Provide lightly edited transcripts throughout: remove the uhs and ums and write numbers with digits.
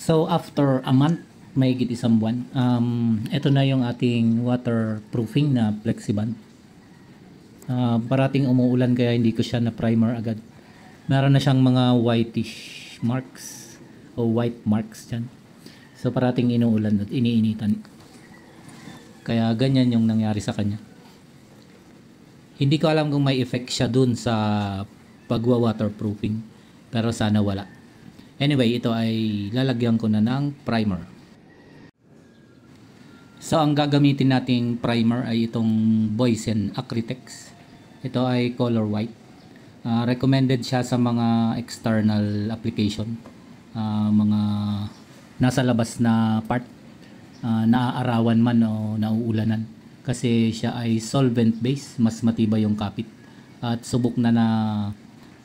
So after a month, mahigit isang buwan, ito na yung ating waterproofing na Flexiband. Parating umuulan kaya hindi ko siya na primer agad. Meron na siyang mga whitish marks o white marks dyan. So parating inuulan at iniinitan. Kaya ganyan yung nangyari sa kanya. Hindi ko alam kung may effect siya dun sa pagwa-waterproofing. Pero sana wala. Anyway, ito ay lalagyan ko na ng primer. So ang gagamitin nating primer ay itong Boysen Acritex. Ito ay color white. Recommended siya sa mga external application. Mga nasa labas na part, naaarawan man o nauulanan. Kasi siya ay solvent based, mas matibay yung kapit. At subok na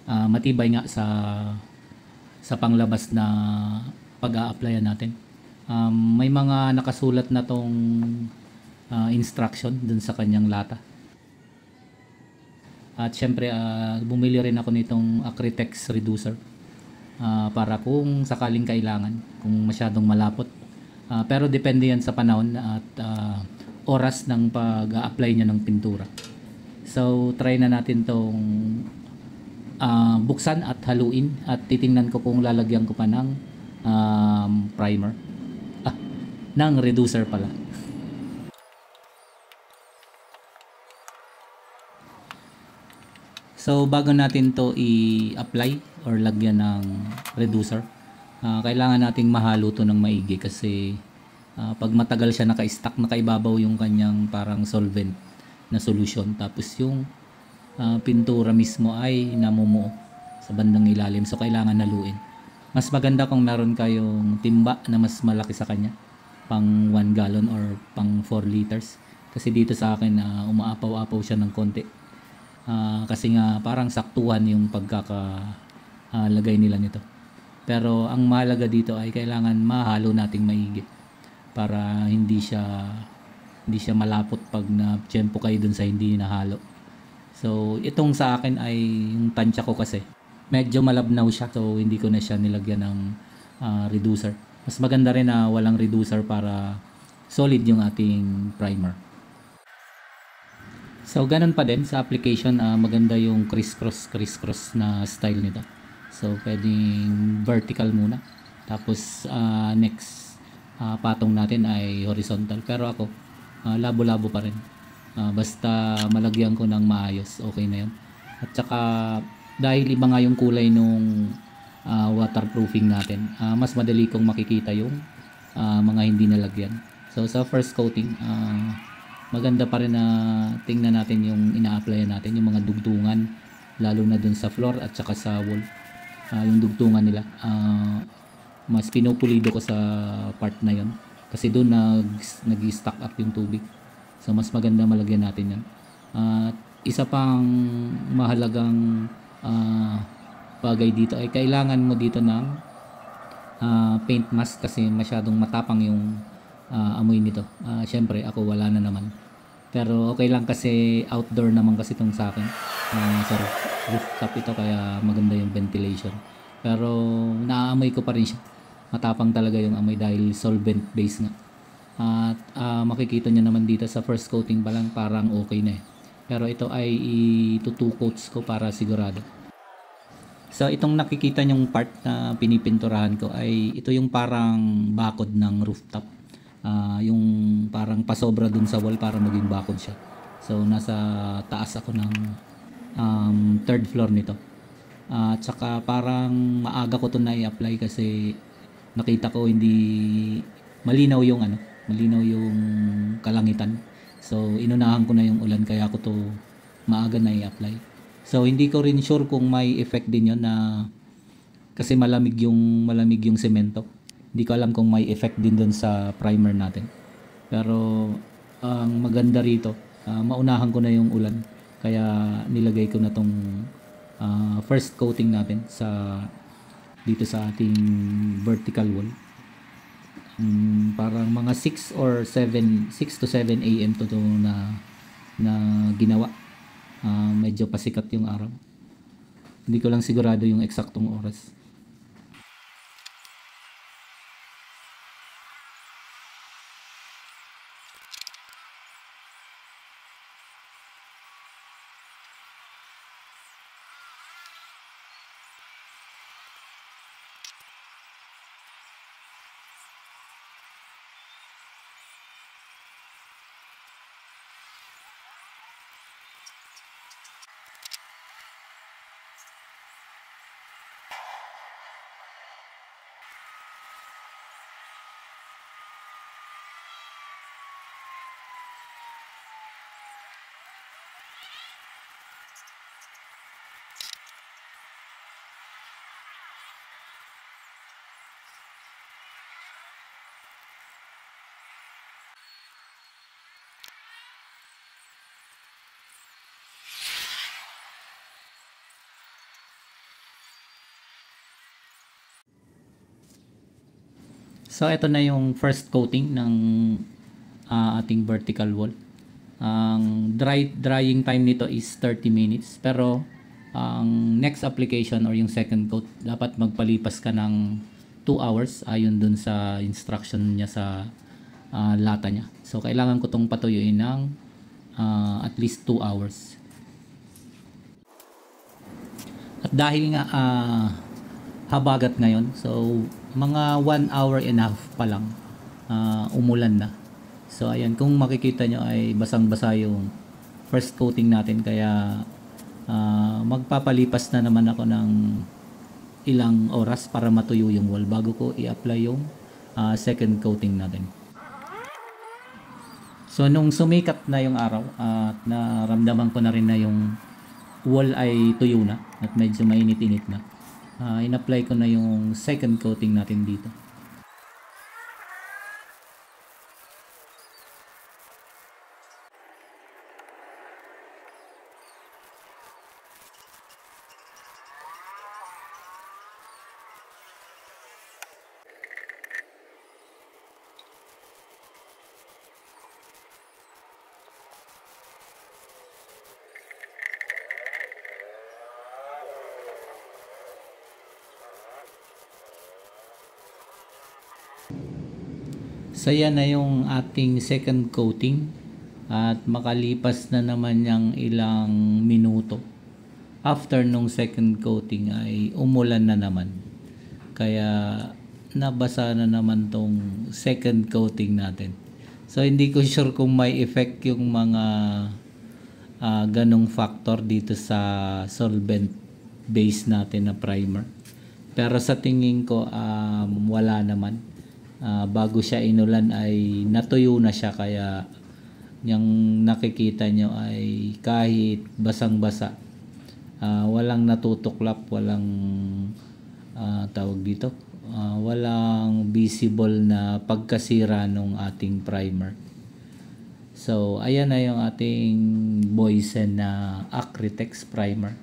matibay nga sa panglabas na pag-a-applyan natin. May mga nakasulat na tong instruction dun sa kanyang lata. At syempre bumili rin ako nitong Acritex reducer para kung sakaling kailangan, kung masyadong malapot. Pero depende yan sa panahon at oras ng pag-a-apply niya ng pintura. So try na natin tong buksan at haluin at titingnan ko kung lalagyan ko pa ng primer. Ng reducer pala. So bago natin to i-apply or lagyan ng reducer, kailangan nating mahalo to ng maigi kasi pag matagal siya naka-stack, nakaibabaw yung kanyang parang solvent na solution, tapos yung pintura mismo ay namumuo sa bandang ilalim, so kailangan haluin. Mas maganda kung meron kayong timba na mas malaki sa kanya, pang 1 gallon or pang 4 liters, kasi dito sa akin umaapaw-apaw siya ng konti. Kasi nga parang saktuhan yung pagkakalagay nila nito. Pero ang mahalaga dito ay kailangan mahalo nating maigi para hindi siya malapot pag na-tiyempo kayo dun sa hindi nahalo. So itong sa akin ay yung tansya ko kasi medyo malabnaw siya, so hindi ko na siya nilagyan ng reducer. Mas maganda rin na walang reducer para solid yung ating primer. So ganun pa din sa application, maganda yung criss-cross na style nito. So pwedeng vertical muna, tapos next patong natin ay horizontal. Pero ako labo-labo pa rin, basta malagyan ko ng maayos, okay na yun. At saka dahil iba nga yung kulay nung waterproofing natin, mas madali kong makikita yung mga hindi nalagyan. So sa first coating, maganda pa rin na tingnan natin yung ina-applyan natin, yung mga dugtungan, lalo na dun sa floor at saka sa wall. Yung dugtungan nila, mas pinupulido ko sa part na yon kasi doon nag-stack up yung tubig. So mas maganda malagyan natin yan. Isa pang mahalagang bagay dito ay kailangan mo dito ng paint mask kasi masyadong matapang yung amoy nito. Syempre ako wala na naman, pero okay lang kasi outdoor naman kasi itong sa akin, sa rooftop ito, kaya maganda yung ventilation. Pero naaamoy ko pa rin siya, matapang talaga yung amoy dahil solvent base nga. At makikita nyo naman dito sa first coating pa lang parang okay na pero ito ay ito 2 coats ko para sigurado. So itong nakikita nyong part na pinipinturahan ko ay ito yung parang bakod ng rooftop. Yung parang pasobra dun sa wall para maging bakod siya. So nasa taas ako ng 3rd floor nito. At saka parang maaga ko to na i-apply kasi nakita ko hindi malinaw yung malinaw yung kalangitan. So inunahan ko na yung ulan kaya ko to maaga na i-apply. So hindi ko rin sure kung may effect din yon na kasi malamig yung semento. Hindi ko alam kung may effect din doon sa primer natin. Pero ang maganda rito, maunahan ko na yung ulan. Kaya nilagay ko na tong first coating natin dito sa ating vertical wall. Parang mga 6 to 7 AM to na ginawa. Medyo pasikat yung araw. Hindi ko lang sigurado yung eksaktong oras. So ito na yung first coating ng ating vertical wall. Ang drying time nito is 30 minutes, pero ang next application or yung second coat dapat magpalipas ka ng 2 hours ayon dun sa instruction niya sa lata niya. So kailangan ko tong patuyuin ng at least 2 hours. At dahil nga habagat ngayon, so mga 1 hour and a half pa lang umulan na. So ayan, kung makikita nyo ay basang-basa yung first coating natin, kaya magpapalipas na naman ako ng ilang oras para matuyo yung wall bago ko i-apply yung second coating natin. So nung sumikat na yung araw at naramdaman ko na rin na yung wall ay tuyo na at medyo mainit-init na, in-apply ko na yung second coating natin dito. So yan na yung ating second coating at makalipas na naman yung ilang minuto after nung second coating ay umulan na naman, kaya nabasa na naman tong second coating natin. So hindi ko sure kung may effect yung mga ganong factor dito sa solvent base natin na primer, pero sa tingin ko wala naman. Bago siya inulan ay natuyo na siya, kaya yung nakikita nyo ay kahit basang-basa, walang natutuklap, walang tawag dito, walang visible na pagkasira ng ating primer. So ayan na yung ating Boysen na Acritex primer.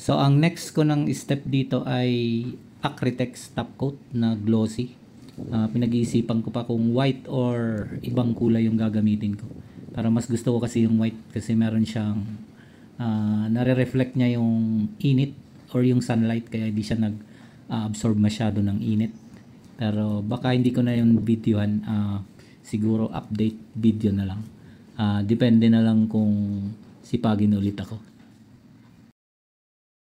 So ang next ko ng step dito ay Acritex top coat na glossy. Pinag-iisipan ko pa kung white or ibang kulay yung gagamitin ko, para mas gusto ko kasi yung white kasi meron siyang nare-reflect niya yung init or yung sunlight, kaya hindi siya nag-absorb masyado ng init. Pero baka hindi ko na yung videohan, siguro update video na lang, depende na lang kung sipagin ulit ako.